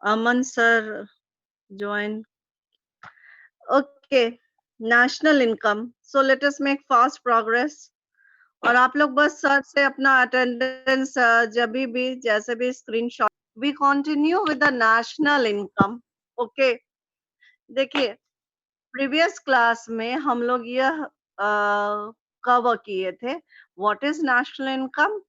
Aman sir join. Okay, national income. So let us make fast progress. और आप लोग बस सर से अपना अटेंडेंस जब भी जैसे भी screenshot. We continue with the national income. Okay, देखिए प्रीवियस क्लास में हम लोग यह कवर किए थे what is national income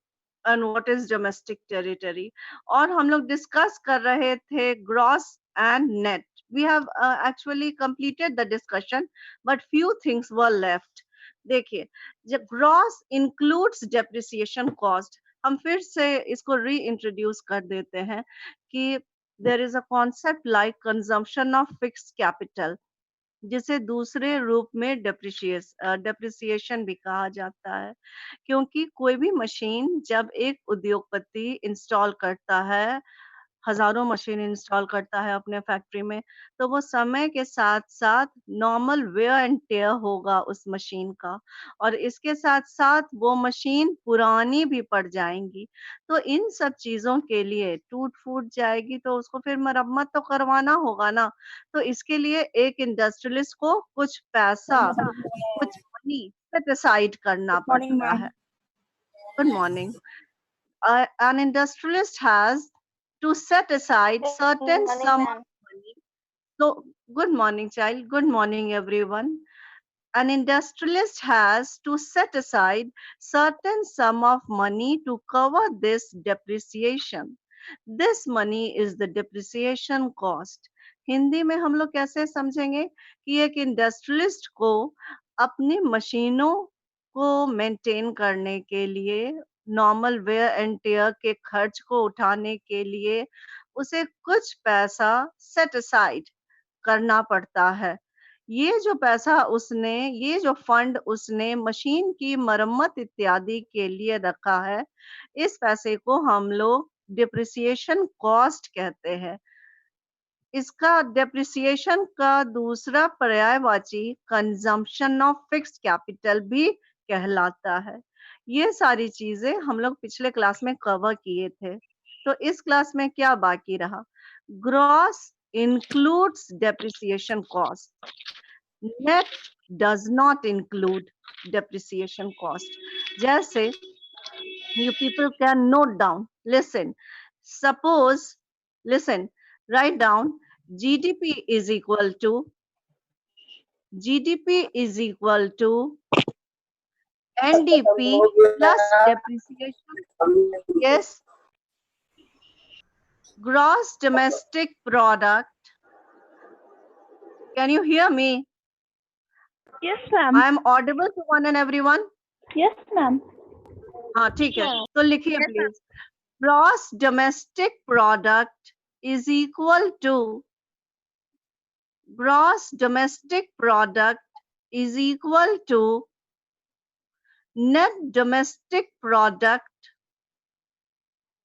and what is domestic territory, और हम लोग डिस्कस कर रहे थे gross and net. We have actually completed the discussion but few things were left. देखिए जब ग्रॉस इंक्लूड्स डेप्रिसिएशन कॉस्ट, हम फिर से इसको री इंट्रोड्यूस कर देते हैं कि there is a concept like consumption of fixed capital, जिसे दूसरे रूप में डेप्रिसिएशन भी कहा जाता है. क्योंकि कोई भी मशीन जब एक उद्योगपति इंस्टॉल करता है, हजारों मशीन इंस्टॉल करता है अपने फैक्ट्री में, तो वो समय के साथ साथ नॉर्मल वेयर एंड टेयर होगा उस मशीन का, और इसके साथ साथ वो मशीन पुरानी भी पड़ जाएंगी. तो इन सब चीजों के लिए टूट फूट जाएगी तो उसको फिर मरम्मत तो करवाना होगा ना. तो इसके लिए एक इंडस्ट्रियलिस्ट को कुछ पैसा, कुछ मनी सेट असाइड करना Good morning, पड़ता ma'am. है. Good morning. An industrialist has to set aside certain Morning, sum of ma'am. money. So, good morning, child. Good morning, everyone. An industrialist has to set aside certain sum of money to cover this depreciation. This money is the depreciation cost. Hindi में हम लोग कैसे समझेंगे कि एक industrialist को अपनी मशीनों को मेंटेन करने के लिए, नॉर्मल वेयर एंड टेयर के खर्च को उठाने के लिए उसे कुछ पैसा सेट असाइड करना पड़ता है. ये जो पैसा उसने, ये जो फंड उसने मशीन की मरम्मत इत्यादि के लिए रखा है, इस पैसे को हम लोग डिप्रिसिएशन कॉस्ट कहते हैं. इसका डेप्रिसिएशन का दूसरा पर्यायवाची कंजम्पशन ऑफ फिक्स्ड कैपिटल भी कहलाता है. ये सारी चीजें हम लोग पिछले क्लास में कवर किए थे. तो इस क्लास में क्या बाकी रहा? Gross includes depreciation cost, net does not include depreciation cost. जैसे you people can note down, listen, suppose, listen, write down gdp is equal to ndp plus depreciation. Yes, gross domestic product. Can you hear me? Yes, ma'am. I am audible to one and everyone? Yes, ma'am. हाँ ठीक है, तो लिखिए please. Gross domestic product is equal to, gross domestic product is equal to net domestic product,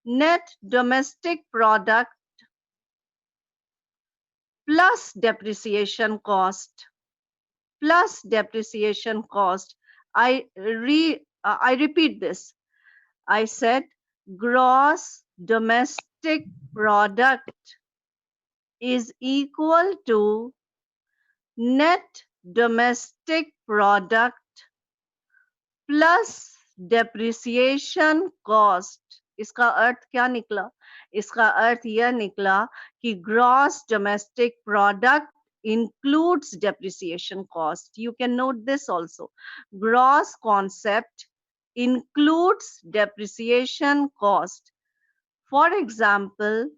net domestic product plus depreciation cost, plus depreciation cost. I repeat this. I said gross domestic product is equal to net domestic product plus depreciation cost. इसका अर्थ क्या निकला? इसका अर्थ यह निकला कि gross domestic product includes depreciation cost. You can note this also. Gross concept includes depreciation cost. For example,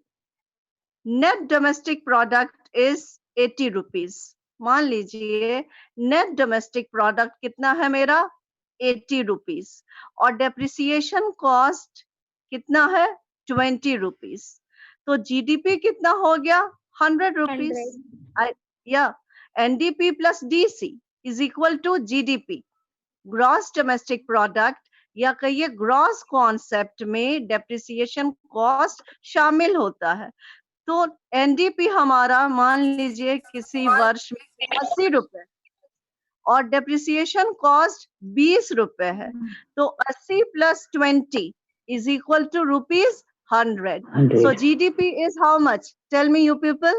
net domestic product is 80 rupees. मान लीजिए net domestic product कितना है मेरा? 80 रुपीज. और डेप्रिसिएशन कॉस्ट कितना है? 20 रुपीज. तो जीडीपी कितना हो गया? 100 रुपीज. या NDP plus DC is equal to GDP, gross domestic product, या कहिए ग्रॉस कॉन्सेप्ट में डेप्रिसिएशन कॉस्ट शामिल होता है. तो एनडीपी हमारा मान लीजिए किसी वर्ष में 80 रुपए और डेप्रिसिएशन कॉस्ट 20 रुपए है, तो 80 plus 20 is equal to rupees 100. 100. So GDP is how much? Tell me you people.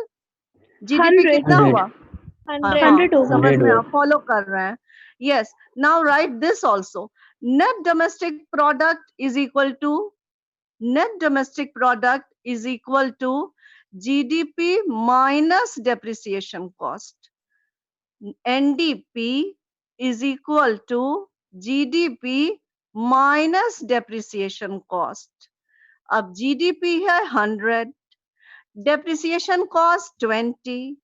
GDP 100. कितना 100. हुआ? 100. हाँ, 100 होगा. समझ 100 में हुआ. आप फॉलो कर रहे हैं. Yes. Now write this also. Net domestic product is equal to GDP minus depreciation cost. NDP is equal to GDP minus depreciation cost. अब GDP है 100, depreciation cost 20,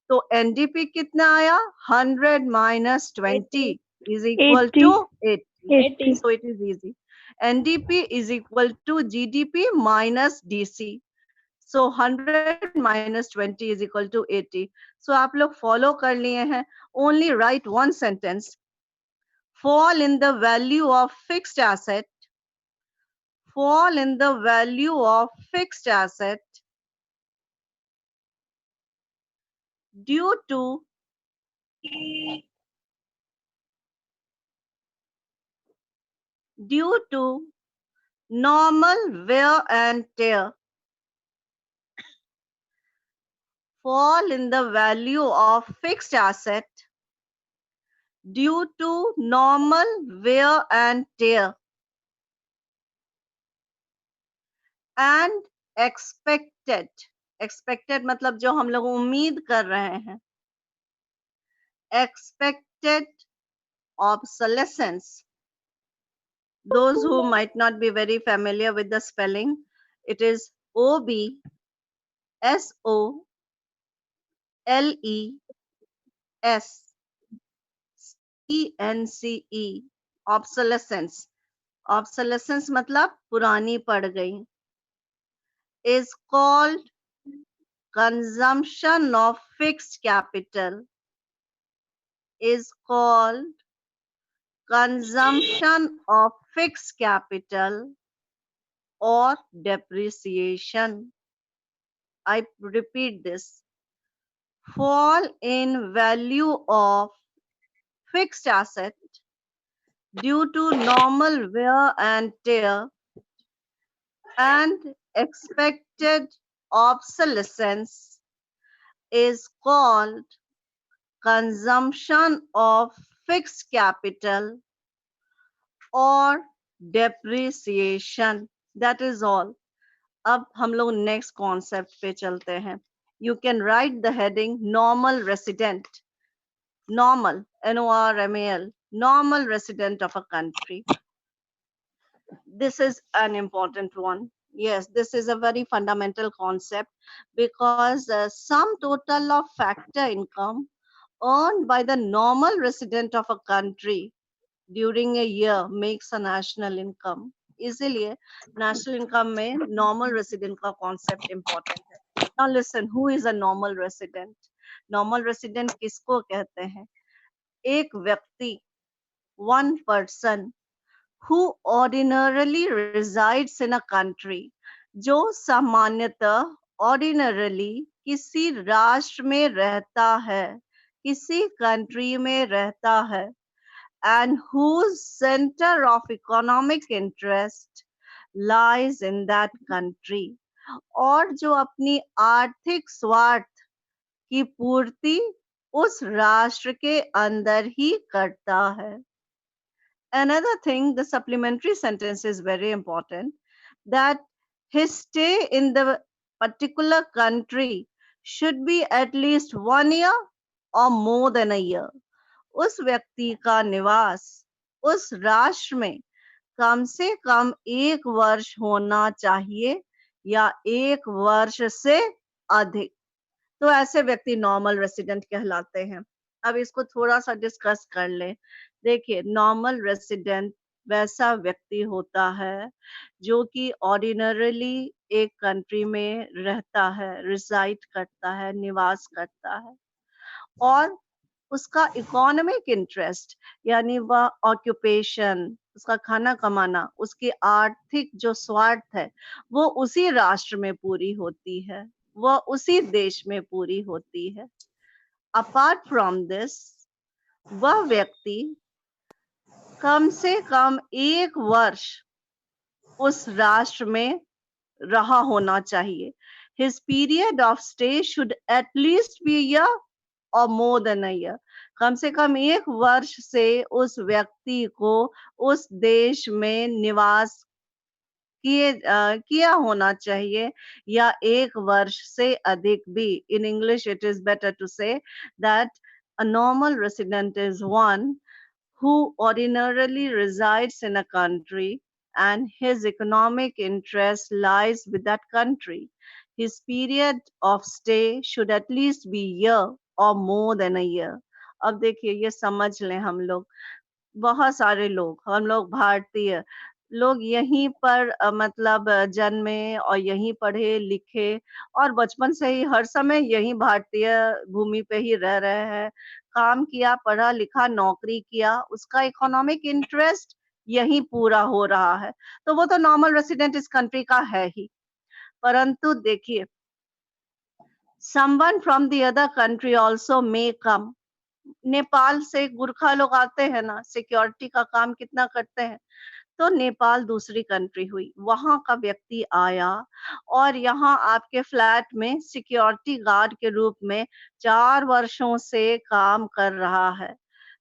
तो NDP कितना आया? 100 minus 20 is equal 80. to 80. 80. So it is easy. NDP is equal to GDP minus DC. So 100 minus 20 is equal to 80. So आप लोग follow कर लिए हैं. Only write one sentence. Fall in the value of fixed asset. Fall in the value of fixed asset due to normal wear and tear. Fall in the value of fixed asset due to normal wear and tear and expected मतलब जो हम लोग उम्मीद कर रहे हैं, expected obsolescence. Those who might not be very familiar with the spelling, it is OBSOLESCENCE. Obsolescence. Obsolescence मतलब पुरानी पड़ गई. Is called consumption of fixed capital. Is called consumption of fixed capital or depreciation. I repeat this. Fall in value of fixed asset due to normal wear and tear and expected obsolescence is called consumption of fixed capital or depreciation. That is all. अब हम लोग next concept पे चलते हैं. You can write the heading normal resident. Normal, NORMAL, normal resident of a country. This is an important one. Yes, this is a very fundamental concept because sum total of factor income earned by the normal resident of a country during a year makes a national income. इसीलिए national income में normal resident का concept important है. Now listen, who is a normal resident? Normal resident किसको कहते हैं? एक व्यक्ति, one person who ordinarily resides in a country, जो सामान्यतः ordinarily किसी राष्ट्र में रहता है, किसी country में रहता है, and whose center of economic interest lies in that country, और जो अपनी आर्थिक स्वार्थ की पूर्ति उस राष्ट्र के अंदर ही करता है. Another thing, the supplementary sentence is very important, that his stay in the particular country should be at least 1 year or more than a year. उस व्यक्ति का निवास उस राष्ट्र में कम से कम 1 वर्ष होना चाहिए या 1 वर्ष से अधिक. तो ऐसे व्यक्ति नॉर्मल रेसिडेंट कहलाते हैं. अब इसको थोड़ा सा डिस्कस कर लें. देखिए, नॉर्मल रेसिडेंट वैसा व्यक्ति होता है जो कि ऑर्डिनरली एक कंट्री में रहता है, रिसाइड करता है, निवास करता है, और उसका इकोनॉमिक इंटरेस्ट यानी वह ऑक्यूपेशन, उसका खाना कमाना, उसकी आर्थिक जो स्वार्थ है वो उसी राष्ट्र में पूरी होती है, वह उसी देश में पूरी होती है. अपार्ट फ्रॉम दिस, वह व्यक्ति कम से कम 1 वर्ष उस राष्ट्र में रहा होना चाहिए. His period of stay should at least be a year or more than a year. कम से कम 1 वर्ष से उस व्यक्ति को उस देश में निवास किया होना चाहिए या 1 वर्ष से अधिक भी. In English, it is better to say that a normal resident is one who ordinarily resides in a country and his economic interest lies with that country. His period of stay should at least be a year or more than a year. अब देखिए ये समझ लें हम लोग, बहुत सारे लोग, हम लोग भारतीय लोग यहीं पर मतलब जन्मे और यहीं पढ़े लिखे और बचपन से ही हर समय यहीं भारतीय भूमि पे ही रह रहे हैं, काम किया, पढ़ा लिखा, नौकरी किया, उसका इकोनॉमिक इंटरेस्ट यहीं पूरा हो रहा है, तो वो तो नॉर्मल रेसिडेंट इस कंट्री का है ही. परंतु देखिए, someone from the other country also may come. Nepal से गुरखा लोग आते हैं ना, सिक्योरिटी का काम कितना करते हैं, तो नेपाल दूसरी कंट्री हुई, वहां का व्यक्ति आया और यहाँ आपके फ्लैट में सिक्योरिटी गार्ड के रूप में 4 वर्षों से काम कर रहा है.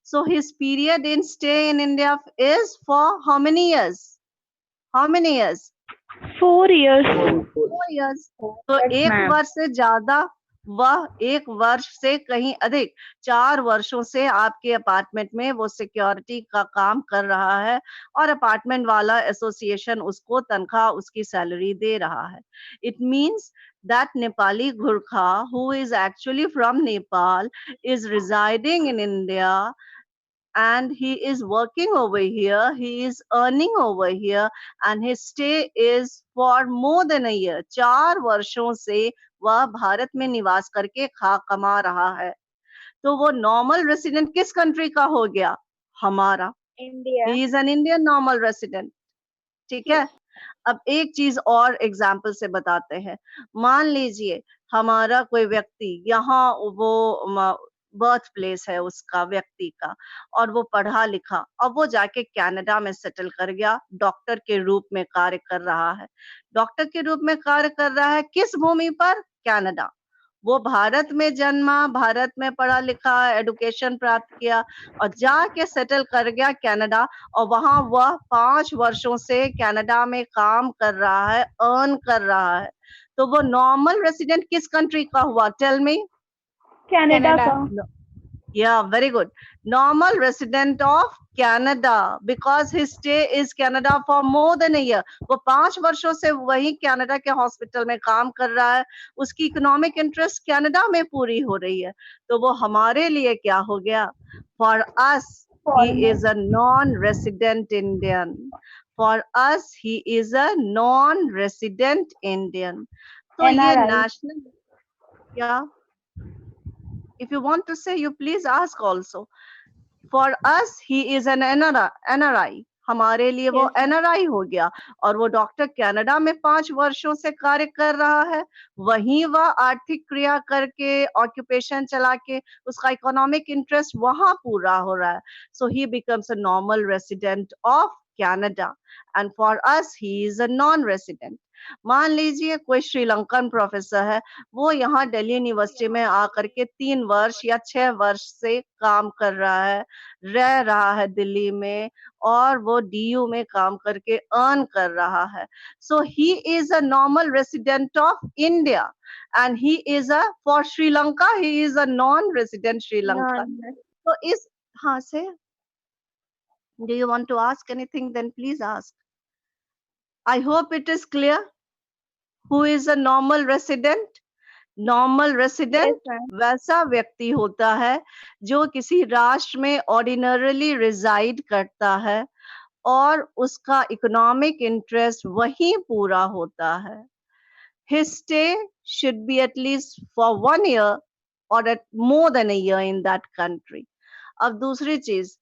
So his period in stay in India is for how many years? How many years? 4 years. 4 years. तो Yes, 1 वर्ष से ज्यादा, वह 1 वर्ष से कहीं अधिक 4 वर्षों से आपके अपार्टमेंट में वो सिक्योरिटी का काम कर रहा है और अपार्टमेंट वाला एसोसिएशन उसको तनख्वाह, उसकी सैलरी दे रहा है. It means that Nepali Gurkha who is actually from Nepal is residing in India and he is working over here, he is earning over here and his stay is for more than a year. 4 वर्षों से वह भारत में निवास करके कमा रहा है. तो वो नॉर्मल रेसिडेंट किस कंट्री का हो गया? हमारा. India. He is an Indian normal resident. ठीक है. अब एक चीज और एग्जाम्पल से बताते हैं. मान लीजिए हमारा कोई व्यक्ति यहाँ, वो बर्थ प्लेस है उसका व्यक्ति का और वो पढ़ा लिखा और वो जाके कनाडा में सेटल कर गया, डॉक्टर के रूप में कार्य कर रहा है. डॉक्टर के रूप में कार्य कर रहा है किस भूमि पर? कनाडा. वो भारत में जन्मा, भारत में पढ़ा लिखा, एजुकेशन प्राप्त किया और जाके सेटल कर गया कनाडा और वहां वह 5 वर्षों से कनाडा में काम कर रहा है, अर्न कर रहा है. तो वो नॉर्मल रेसिडेंट किस कंट्री का हुआ? Tell me. Canada का. Yeah, very good. Normal resident of Canada because his stay is Canada for more than a year. वो 5 वर्षों से वही कनाडा के हॉस्पिटल में काम कर रहा है, उसकी इकोनॉमिक इंटरेस्ट कनाडा में पूरी हो रही है. तो वो हमारे लिए क्या हो गया? For us, he is a non-resident Indian. For us, he is a non-resident Indian. तो ये national, yeah. If you want to say, you please ask also. For us, he is an NRI. हमारे लिए वो NRI हो गया और वो doctor Canada में 5 वर्षों से कार्य कर रहा है, वहीं वह आर्थिक क्रिया करके, ऑक्यूपेशन चला के उसका इकोनॉमिक इंटरेस्ट वहां पूरा हो रहा है. So he becomes a normal resident of Canada and for us he is a non resident. मान लीजिए कोई श्रीलंकन प्रोफेसर है, वो यहाँ दिल्ली यूनिवर्सिटी में आकर के 3 वर्ष या 6 वर्ष से काम कर रहा है, रह रहा है दिल्ली में और वो डीयू में काम करके अर्न कर रहा है. So he is a normal resident of India and he is a for Sri Lanka he is a non resident Sri Lanka. तो इस, हाँ से, do you want to ask anything? Then please ask. I hope it is clear. Who is a normal resident? Normal resident वैसा व्यक्ति होता है जो किसी राष्ट्र में ऑर्डिनरली रिजाइड करता है और उसका इकोनॉमिक इंटरेस्ट वहीं पूरा होता है. His stay should be at least for 1 year or at more than a year in that country. अब दूसरी चीज,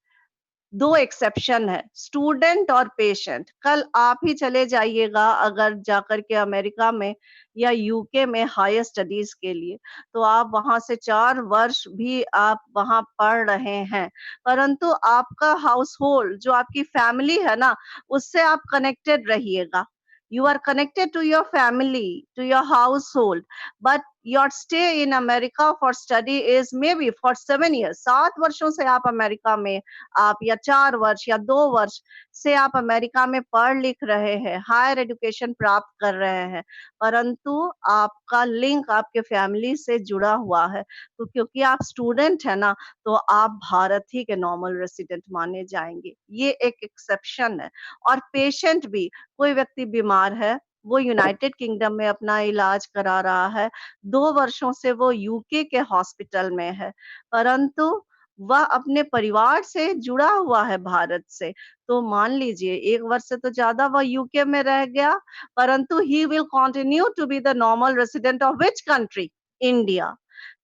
2 एक्सेप्शन है, स्टूडेंट और पेशेंट. कल आप ही चले जाइएगा अगर जाकर के अमेरिका में या यूके में हायर स्टडीज के लिए, तो आप वहां से 4 वर्ष भी आप वहां पढ़ रहे हैं, परंतु आपका हाउस होल्ड जो आपकी फैमिली है ना, उससे आप कनेक्टेड रहिएगा. You are connected to your family, to your household, but your stay in America for study is maybe for 7 years. 7 वर्षों से आप अमेरिका में, आप या 4 वर्ष या 2 वर्ष से आप अमेरिका में पढ़ लिख रहे हैं, हायर एजुकेशन प्राप्त कर रहे हैं, परंतु आपका लिंक आपके फैमिली से जुड़ा हुआ है, तो क्योंकि आप स्टूडेंट है ना, तो आप भारत ही के नॉर्मल रेसिडेंट माने जाएंगे। ये एक एक्सेप्शन है। और पेशेंट भी, कोई व्यक्ति बीमार है, वो यूनाइटेड किंगडम में अपना इलाज करा रहा है, 2 वर्षों से वो यूके के हॉस्पिटल में है, परंतु वह अपने परिवार से जुड़ा हुआ है भारत से, तो मान लीजिए 1 वर्ष से तो ज्यादा वह यूके में रह गया, परंतु he will continue to be the normal resident of which country? India.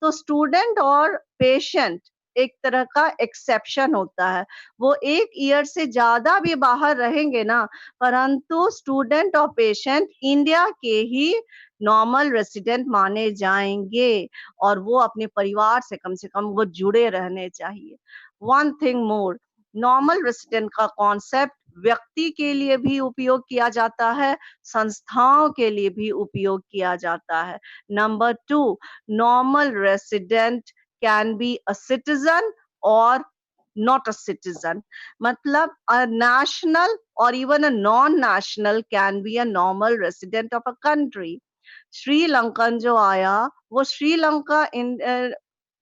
तो स्टूडेंट और पेशेंट एक तरह का एक्सेप्शन होता है, वो 1 ईयर से ज्यादा भी बाहर रहेंगे ना, परंतु स्टूडेंट और पेशेंट इंडिया के ही नॉर्मल रेसिडेंट माने जाएंगे, और वो अपने परिवार से कम वो जुड़े रहने चाहिए। One thing more, normal resident का कॉन्सेप्ट व्यक्ति के लिए भी उपयोग किया जाता है, संस्थाओं के लिए भी उपयोग किया जाता है। Number 2, normal resident can be a citizen or not a citizen. मतलब a national or even a non-national can be a normal resident of a country. Sri Lankan जो आया, वो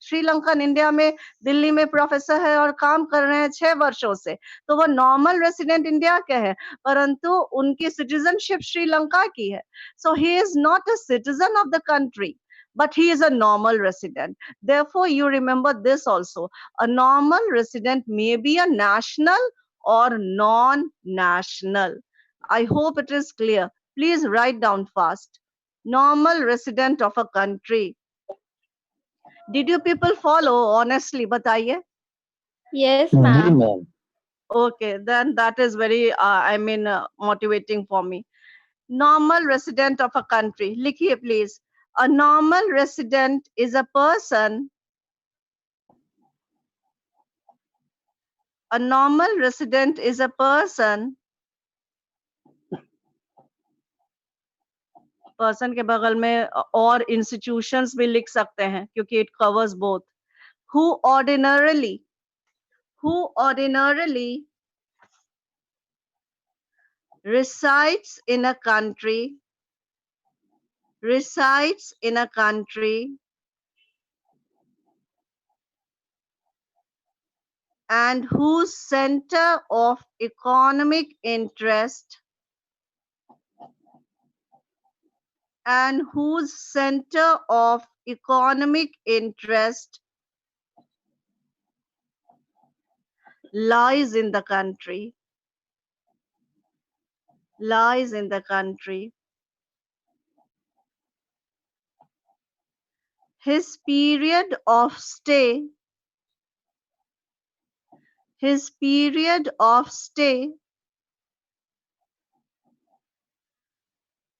श्रीलंकन इंडिया में, दिल्ली में प्रोफेसर है और काम कर रहे हैं 6 वर्षों से, तो वो नॉर्मल रेसिडेंट इंडिया के हैं, परंतु उनकी सिटीजनशिप श्रीलंका की है। So he is not a citizen of the country, but he is a normal resident. Therefore, you remember this also. A normal resident may be a national or non-national. I hope it is clear. Please write down fast. Normal resident of a country. Did you people follow? Honestly, bataiye. Yes, जी ma'am. Ma'am. Okay, then that is very, motivating for me. Normal resident of a country. Likhiye please. A normal resident is a person. A normal resident is a person. Person के बगल में और institutions भी लिख सकते हैं, क्योंकि it covers both. Who ordinarily resides in a country, and whose center of economic interest lies in the country. His period of stay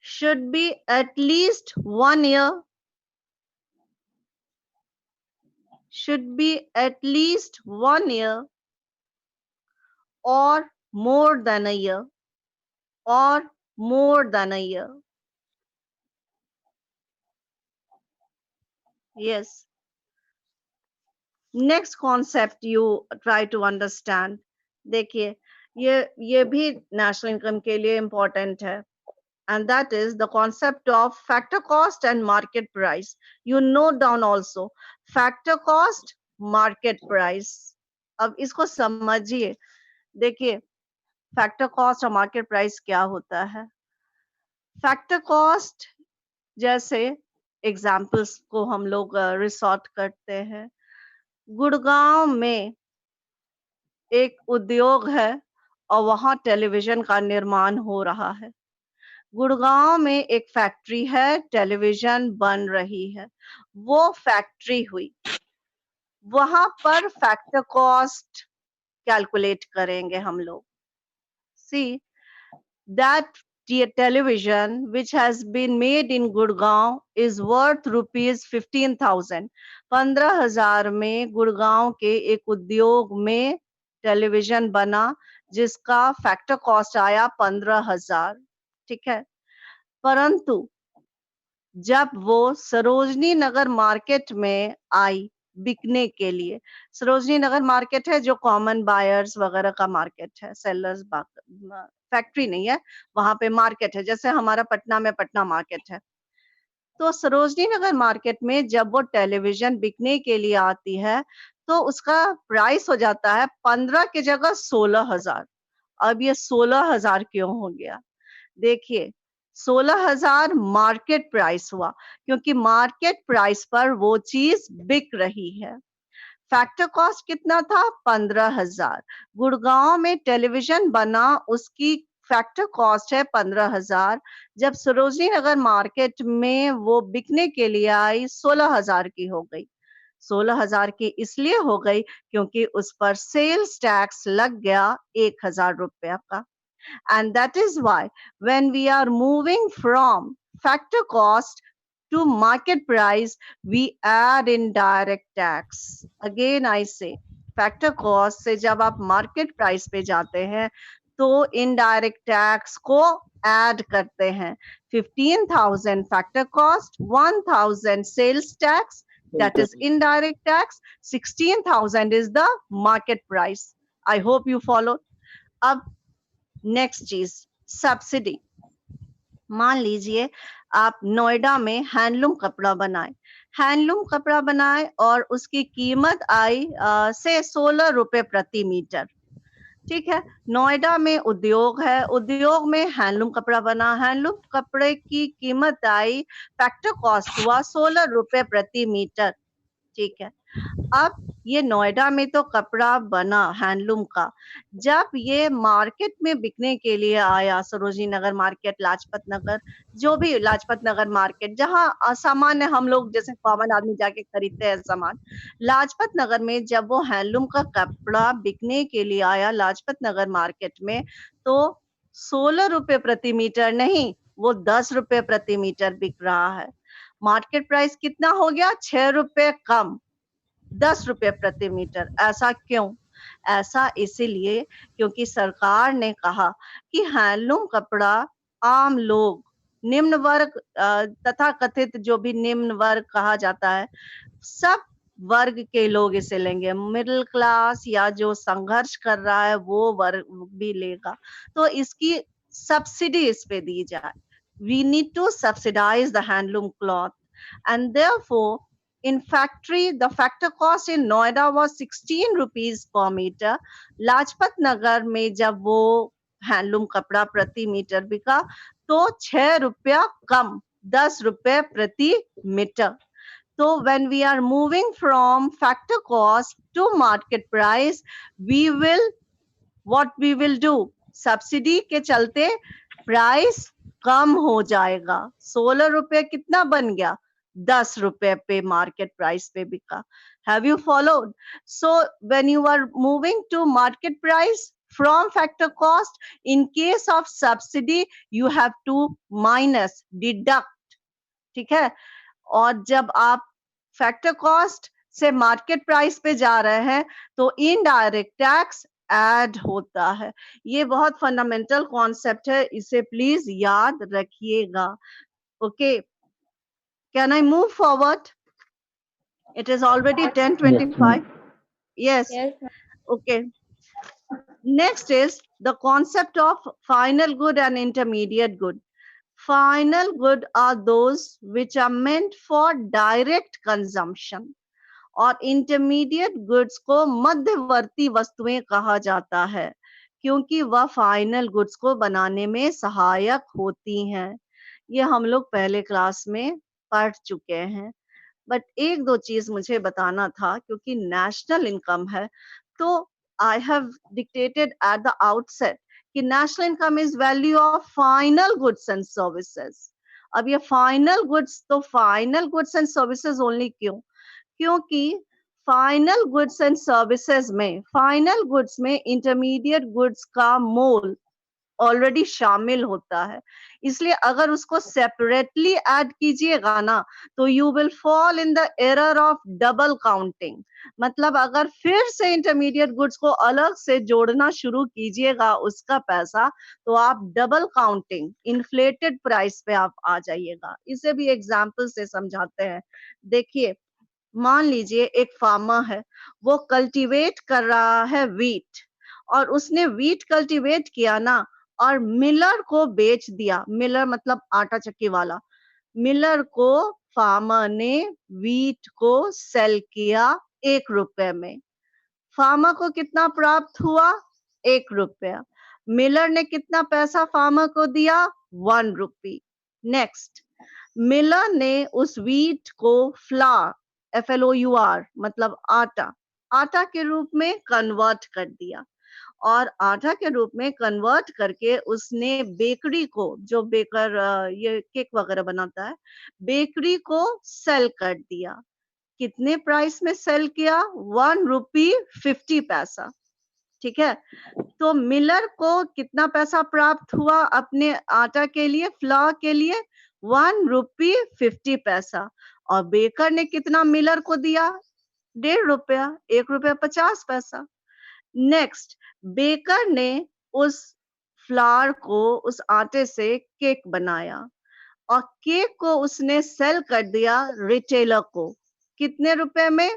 should be at least 1 year. Or more than a year. Yes. Next concept you try to understand. देखिए, ये भी national income के लिए important है, and that is the concept of factor cost and market price. You note down also factor cost, market price. अब इसको समझिए. देखिए, फैक्टर कॉस्ट और मार्केट प्राइस क्या होता है. फैक्टर कॉस्ट, जैसे एग्जाम्पल्स को हम लोग रिसॉर्ट करते हैं. गुड़गांव में एक उद्योग है और वहां टेलीविजन का निर्माण हो रहा है. गुड़गांव में एक फैक्ट्री है, टेलीविजन बन रही है. वो फैक्ट्री हुई, वहां पर फैक्टर कॉस्ट कैलकुलेट करेंगे हम लोग. See, that television which has been made in Gurgaon is worth rupees 15,000. 15,000 में गुड़गांव के एक उद्योग में टेलीविजन बना, जिसका फैक्टर कॉस्ट आया 15,000. ठीक है. परंतु जब वो सरोजनी नगर मार्केट में आई बिकने के लिए, सरोजनी नगर मार्केट है जो कॉमन बायर्स वगैरह का मार्केट है, सेलर्स फैक्ट्री नहीं है, वहां पे मार्केट है, जैसे हमारा पटना में पटना मार्केट है। तो सरोजनी नगर मार्केट में जब वो टेलीविजन बिकने के लिए आती है, तो उसका प्राइस हो जाता है 15 की जगह 16,000। अब ये 16,000 क्यों हो गया? देखिए, 16,000 मार्केट प्राइस हुआ, क्योंकि मार्केट प्राइस पर वो चीज बिक रही है। फैक्टर कॉस्ट कितना था? 15,000। गुड़गांव में टेलीविजन बना, उसकी फैक्टर कॉस्ट है 15,000। जब सरोजनी नगर मार्केट में वो बिकने के लिए आई, 16,000 की हो गई। 16,000 की इसलिए हो गई क्योंकि उस पर सेल्स टैक्स लग गया 1,000 रुपया का। And that is why when we are moving from factor cost to market price, we add indirect tax. Again I say, factor cost से जब आप market price पे जाते हैं तो indirect tax को add करते हैं। 15,000 factor cost, 1,000 sales tax, that is indirect tax, 16,000 is the market price. I hope you follow. अब नेक्स्ट चीज, सब्सिडी। मान लीजिए आप नोएडा में हैंडलूम कपड़ा बनाए और उसकी कीमत आई से 16 रुपए प्रति मीटर। ठीक है, नोएडा में उद्योग है, उद्योग में हैंडलूम कपड़ा बना, हैंडलूम कपड़े की कीमत आई, फैक्टर कॉस्ट हुआ 16 रुपए प्रति मीटर। ठीक है, अब ये नोएडा में तो कपड़ा बना हैंडलूम का, जब ये मार्केट में बिकने के लिए आया, सरोजनी नगर मार्केट, लाजपत नगर, जो भी लाजपत नगर मार्केट, जहाँ सामान्य हम लोग जैसे कॉमन आदमी जाके खरीदते हैं सामान, लाजपत नगर में जब वो हैंडलूम का कपड़ा बिकने के लिए आया लाजपत नगर मार्केट में, तो 16 रुपए प्रति मीटर नहीं, वो 10 रुपए प्रति मीटर बिक रहा है। मार्केट प्राइस कितना हो गया? 6 रुपए कम, 10 रुपए प्रति मीटर। ऐसा क्यों? ऐसा इसीलिए क्योंकि सरकार ने कहा कि हैंडलूम कपड़ा आम लोग, निम्न वर्ग तथा कथित जो भी निम्न वर्ग कहा जाता है, सब वर्ग के लोग इसे लेंगे। मिडिल क्लास या जो संघर्ष कर रहा है वो वर्ग भी लेगा, तो इसकी सब्सिडी इस पे दी जाए। We need to subsidize the handloom cloth, and therefore in factory the factor cost in Noida was 16 rupees per meter. Lajpat Nagar में जब वो हैंडलूम कपड़ा प्रति मीटर बिका तो 6 रुपया कम, 10 रुपए प्रति metre. So when we are moving from factor cost to market price, what we will do? Subsidy के चलते प्राइस कम हो जाएगा। 16 रुपए कितना बन गया? 10 रुपए पे मार्केट प्राइस पे बिका। Have you followed? So when you are moving to market price from factor cost, in case of subsidy, you have to minus, deduct. ठीक है, और जब आप फैक्टर कॉस्ट से मार्केट प्राइस पे जा रहे हैं तो इनडायरेक्ट टैक्स ऐड होता है। ये बहुत फंडामेंटल कॉन्सेप्ट है, इसे प्लीज याद रखिएगा। Okay, can I move forward? It is already 10:25. Yes. Okay. Next is the concept of final good and intermediate good. Final good are those which are meant for direct consumption, और intermediate goods को मध्यवर्ती वस्तुएं कहा जाता है, क्योंकि वह final goods को बनाने में सहायक होती हैं। ये हम लोग पहले क्लास में पढ़ चुके हैं, बट एक दो चीज मुझे बताना था, क्योंकि नेशनल इनकम है, तो I have dictated at the outset कि national income is value of final goods and services. अब ये फाइनल गुड्स, तो final goods and services only क्यों? क्योंकि फाइनल गुड्स एंड सर्विसेज में, फाइनल गुड्स में इंटरमीडिएट गुड्स का मोल ऑलरेडी शामिल होता है, इसलिए अगर उसको सेपरेटली ऐड कीजिएगा ना तो you will fall in the error of double counting. मतलब अगर फिर से इंटरमीडिएट गुड्स को अलग से जोड़ना शुरू कीजिएगा उसका पैसा, तो आप डबल काउंटिंग इन्फ्लेटेड प्राइस पे आप आ जाइएगा। इसे भी एग्जाम्पल से समझाते हैं। देखिए, मान लीजिए एक फार्मर है, वो कल्टीवेट कर रहा है वीट, और उसने वीट कल्टीवेट किया ना और मिलर को बेच दिया। मिलर मतलब आटा चक्की वाला। मिलर को फार्मर ने वीट को सेल किया 1 रुपए में। फार्मर को कितना प्राप्त हुआ? 1 रुपया। मिलर ने कितना पैसा फार्मर को दिया? 1 रुपी। नेक्स्ट, मिलर ने उस वीट को फ्लावर, FLOUR मतलब आटा, आटा के रूप में कन्वर्ट कर दिया, और आटा के रूप में कन्वर्ट करके उसने बेकरी को, जो बेकर ये केक वगैरह बनाता है, बेकरी को सेल कर दिया। कितने प्राइस में सेल किया? 1 रुपी 50 पैसा। ठीक है, तो मिलर को कितना पैसा प्राप्त हुआ अपने आटा के लिए, फ्लावर के लिए? 1 रुपी 50 पैसा। और बेकर ने कितना मिलर को दिया? 1.5 रुपया, 1 रुपया 50 पैसा। नेक्स्ट, बेकर ने उस फ्लावर को, उस आटे से केक बनाया, और केक को उसने सेल कर दिया रिटेलर को। कितने रुपए में?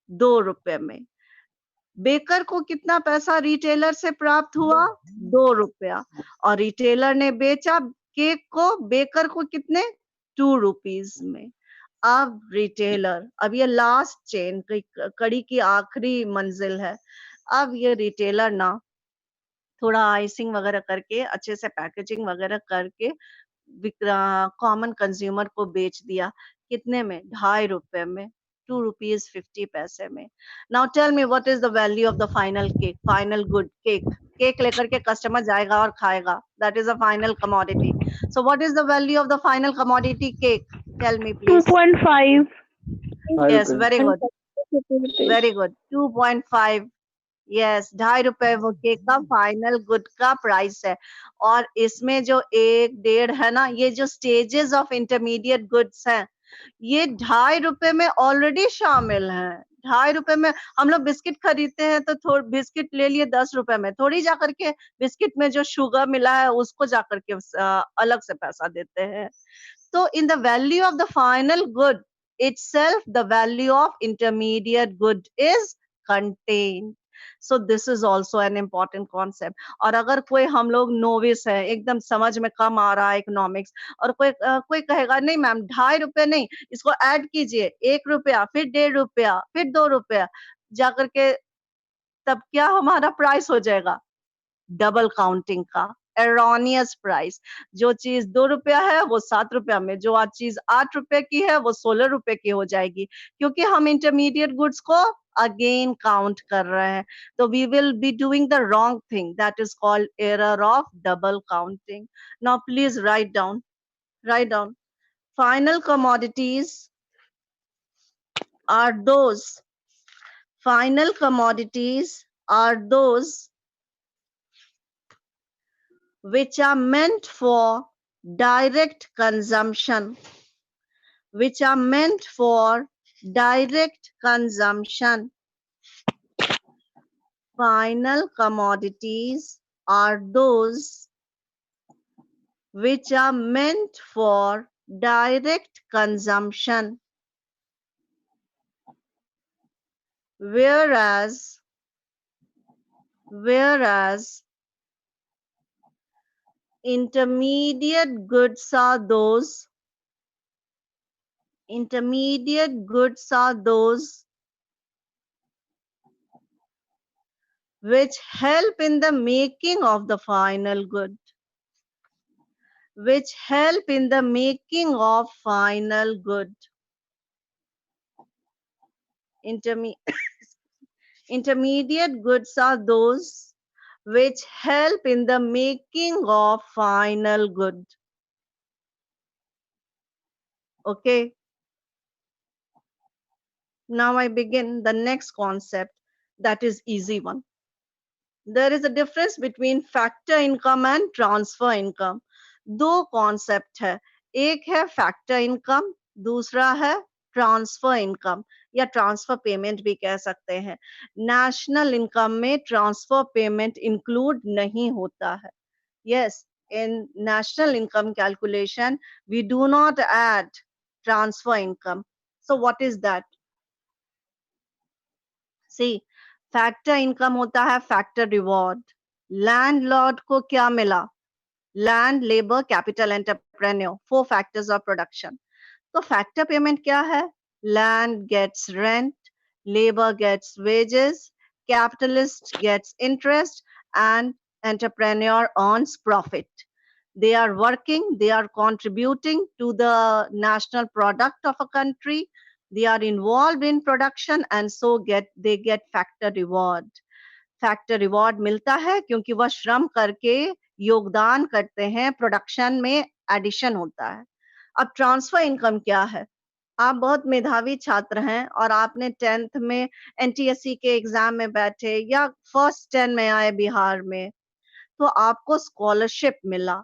2 रुपए में। बेकर को कितना पैसा रिटेलर से प्राप्त हुआ? 2 रुपया। और रिटेलर ने बेचा केक को बेकर को कितने? 2 रुपीज में। अब रिटेलर, अब ये लास्ट चेन कड़ी की आखिरी मंजिल है। अब ये रिटेलर ना थोड़ा आइसिंग वगैरह करके, अच्छे से पैकेजिंग वगैरह करके कॉमन कंज्यूमर को बेच दिया। कितने में? 2.5 रुपए में, 2 रुपीज 50 पैसे में। Now tell me what is the value of the final cake, final good cake. Cake लेकर के कस्टमर जाएगा और खाएगा, that is a final commodity. So what is the value of the final commodity cake? Tell me please. 2.5. Yes, very good, 50 rupees. Very good, 2.5। Yes, 2.5 रुपए वो cake का final good का price है। और इसमें जो 1, 1.5 है ना, ये जो स्टेजेस ऑफ इंटरमीडिएट गुड्स हैं, ये 2.5 रुपए में ऑलरेडी शामिल हैं। 2.5 रुपए में हम लोग बिस्किट खरीदते हैं तो थोड़ा बिस्किट ले लिए 10 रुपए में, थोड़ी जाकर के बिस्किट में जो शुगर मिला है उसको जाकर के अलग से पैसा देते हैं। So in the value of the final good itself, the value of intermediate good is contained. So this is also an important concept. और अगर कोई हम लोग नोविस है, एकदम समझ में कम आ रहा है इकोनॉमिक्स, और कोई कहेगा नहीं मैम 2.5 रुपए नहीं, इसको ऐड कीजिए, 1 रुपया, फिर 1.5 रुपया, फिर 2 रुपया, जाकर के तब क्या हमारा प्राइस हो जाएगा? डबल काउंटिंग का एरोनियस प्राइस। जो चीज 2 रुपया है वो 7 रुपया में, जो आज चीज 8 रुपए की है वो 16 रुपए की हो जाएगी, क्योंकि हम इंटरमीडिएट गुड्स को अगेन काउंट कर रहे हैं। तो we will be doing the wrong thing, that is called error of double counting. Now please write down final commodities are those final commodities are those which are meant for direct consumption, which are meant for direct consumption. Final commodities are those which are meant for direct consumption, whereas intermediate goods are those which help in the making of the final good, which help in the making of final good. Intermediate goods are those which help in the making of final good. Okay. Now I begin the next concept, that is easy one. There is a difference between factor income and transfer income. दो concept है, एक है factor income, दूसरा है transfer income या transfer payment भी कह सकते हैं. नेशनल इनकम में ट्रांसफर पेमेंट इंक्लूड नहीं होता है. Yes, in national income calculation, we do not add transfer income. So what is that? See, factor income होता है factor reward. Landlord को क्या मिला? Land, labor, capital, entrepreneur. 4 factors of production. तो factor payment क्या है? Land gets rent, labor gets wages, capitalist gets interest, and entrepreneur earns profit. They are working, they are contributing to the national product of a country, they are involved in production, and so they get factor reward. Factor reward मिलता है क्योंकि वह श्रम करके योगदान करते हैं, production में एडिशन होता है. अब ट्रांसफर इनकम क्या है? आप बहुत मेधावी छात्र हैं और आपने 10th में एनटीएससी के एग्जाम में बैठे या फर्स्ट 10 में आए बिहार में, तो आपको स्कॉलरशिप मिला.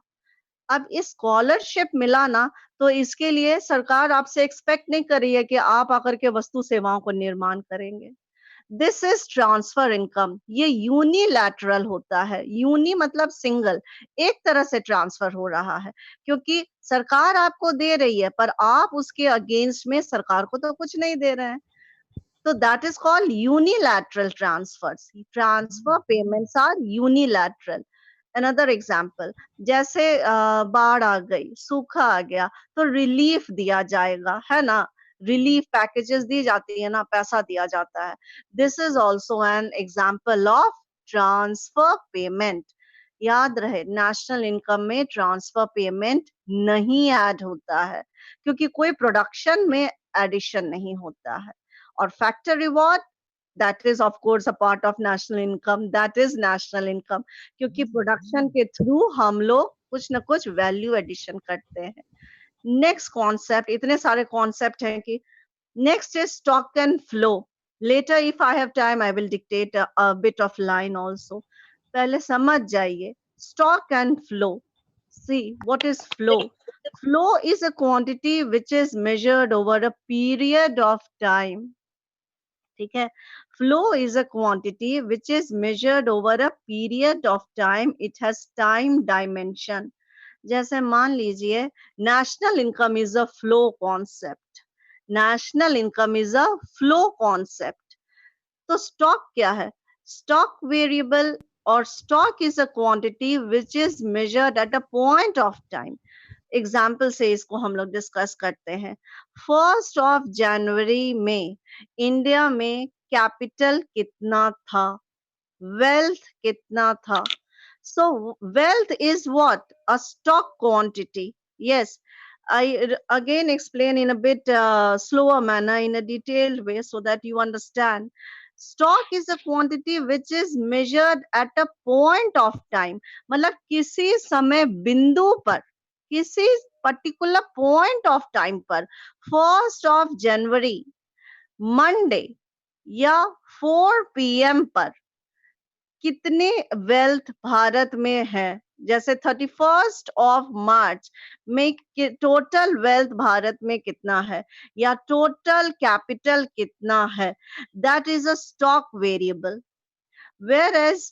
अब इस स्कॉलरशिप मिला ना, तो इसके लिए सरकार आपसे एक्सपेक्ट नहीं कर रही है कि आप आकर के वस्तु सेवाओं को निर्माण करेंगे. This is transfer income. ये यूनिलैटरल होता है. यूनि मतलब सिंगल, एक तरह से ट्रांसफर हो रहा है क्योंकि सरकार आपको दे रही है पर आप उसके अगेंस्ट में सरकार को तो कुछ नहीं दे रहे हैं. तो that is called unilateral transfers. Transfer payments are unilateral. Another example, जैसे बाढ़ आ गई, सूखा आ गया, तो रिलीफ दिया जाएगा, है ना. रिलीफ पैकेजेस दी जाती है ना, पैसा दिया जाता है. This is also an example of transfer payment. याद रहे, नेशनल इनकम में ट्रांसफर पेमेंट नहीं ऐड होता है क्योंकि कोई प्रोडक्शन में एडिशन नहीं होता है. और factor reward, that is of course a part of national income, that is national income क्योंकि प्रोडक्शन के थ्रू हम लोग कुछ ना कुछ वैल्यू एडिशन करते हैं. नेक्स्ट कॉन्सेप्ट, इतने सारे कॉन्सेप्ट हैं कि next is stock and flow. Later if I have time I will dictate a bit of line also. पहले समझ जाइए stock and flow. See what is flow. Flow is a quantity which is measured over a period of time. ठीक है. Flow is a quantity which is measured over a period of time. It has time dimension. जैसे मान लीजिए national income is a flow concept. National income is a flow concept. तो stock क्या है? Stock variable और stock is a quantity which is measured at a point of time. Example से इसको हम लोग डिस्कस करते हैं. 1st ऑफ जनवरी में इंडिया में कैपिटल कितना था? वेल्थ कितना था? So wealth is what? A stock quantity. Yes, I again explain in a bit slower manner, in a detailed way, so that you understand. Stock is a quantity which is measured at a point of time. मतलब किसी समय बिंदु पर, किसी particular point of time पर, 1st of January Monday या 4 PM पर कितने वेल्थ भारत में है. जैसे 31st ऑफ मार्च में टोटल वेल्थ भारत में कितना है या टोटल कैपिटल कितना है. That is a stock variable. Whereas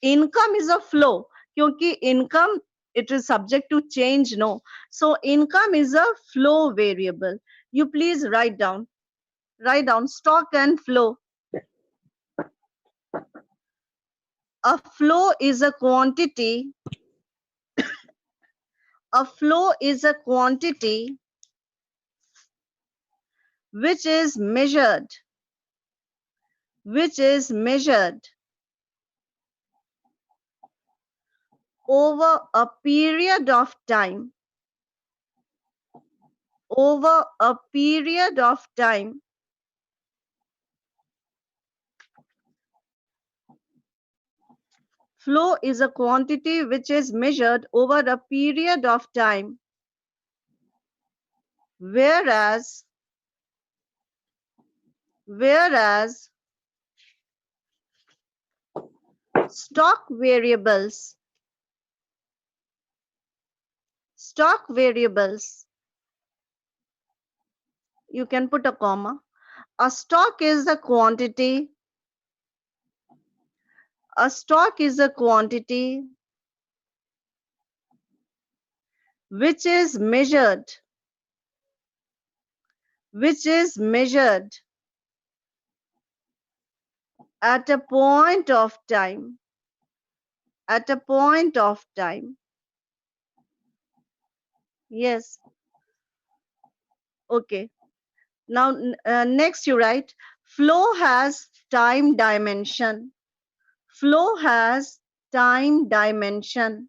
income is a flow, क्योंकि income it is subject to change, no. So income is a flow variable. You please write down stock and flow. A flow is a quantity. A flow is a quantity which is measured over a period of time. Over a period of time. Flow is a quantity which is measured over a period of time, whereas Stock variables. Stock variables. You can put a comma. A stock is a quantity. A stock is a quantity which is measured at a point of time. At a point of time. Yes. Okay. Now, next you write, flow has time dimension. Flow has time dimension.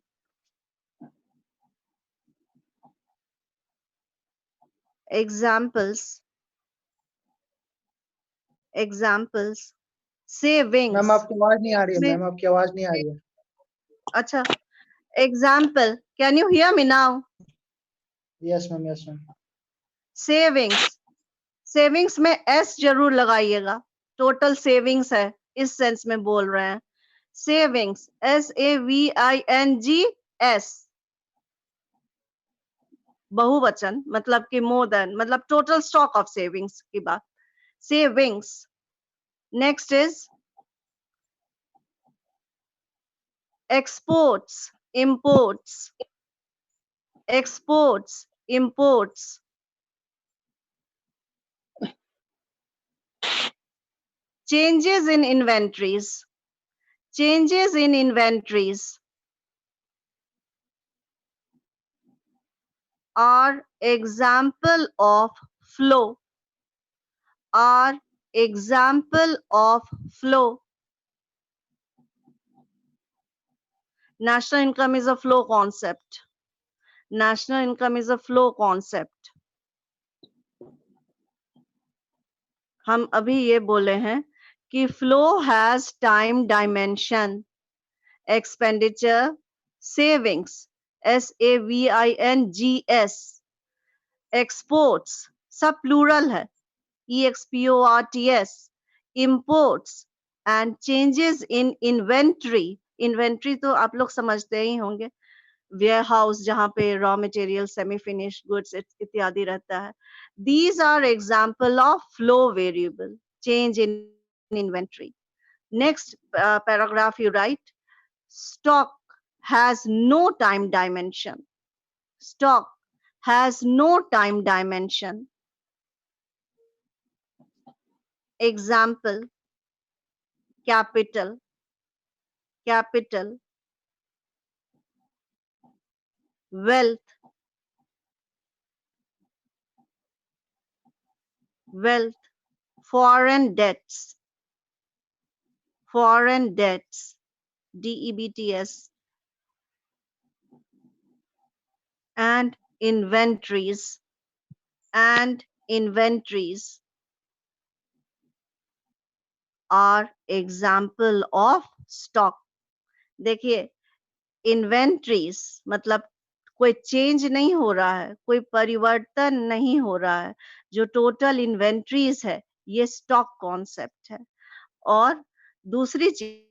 Examples. Examples. Savings. Ma'am आपकी आवाज नहीं आ रही है, में- ma'am आपकी आवाज नहीं आ रही है. अच्छा. Example. Can you hear me now? Yes ma'am, yes ma'am. Savings. Savings में एस जरूर लगाइएगा. टोटल सेविंग्स है, इस सेंस में बोल रहे हैं. Savings, SAVINGS. बहुवचन मतलब कि मोर देन, मतलब टोटल स्टॉक ऑफ सेविंग्स की बात. Savings. Next is exports, imports. Exports, imports. Changes in inventories. Changes in inventories are example of flow. Are example of flow. National income is a flow concept. National income is a flow concept. हम अभी ये बोले हैं कि flow has time dimension. Expenditure, savings, SAVINGS. Exports, सब plural है, EXPORTS. Imports and changes in inventory. Inventory तो आप लोग समझते ही होंगे, warehouse जहाँ पे raw material, semi finished goods इत्यादि रहता है. These are example of flow variable, change in inventory. Next paragraph you write, stock has no time dimension. Stock has no time dimension. Example, capital, capital. Wealth, wealth. Foreign debts, foreign debts, DEBTS. And inventories, and inventories are example of stock. देखिए, inventories मतलब कोई change नहीं हो रहा है, कोई परिवर्तन नहीं हो रहा है. जो टोटल इन्वेंट्रीज है, ये स्टॉक कॉन्सेप्ट है. और दूसरी चीज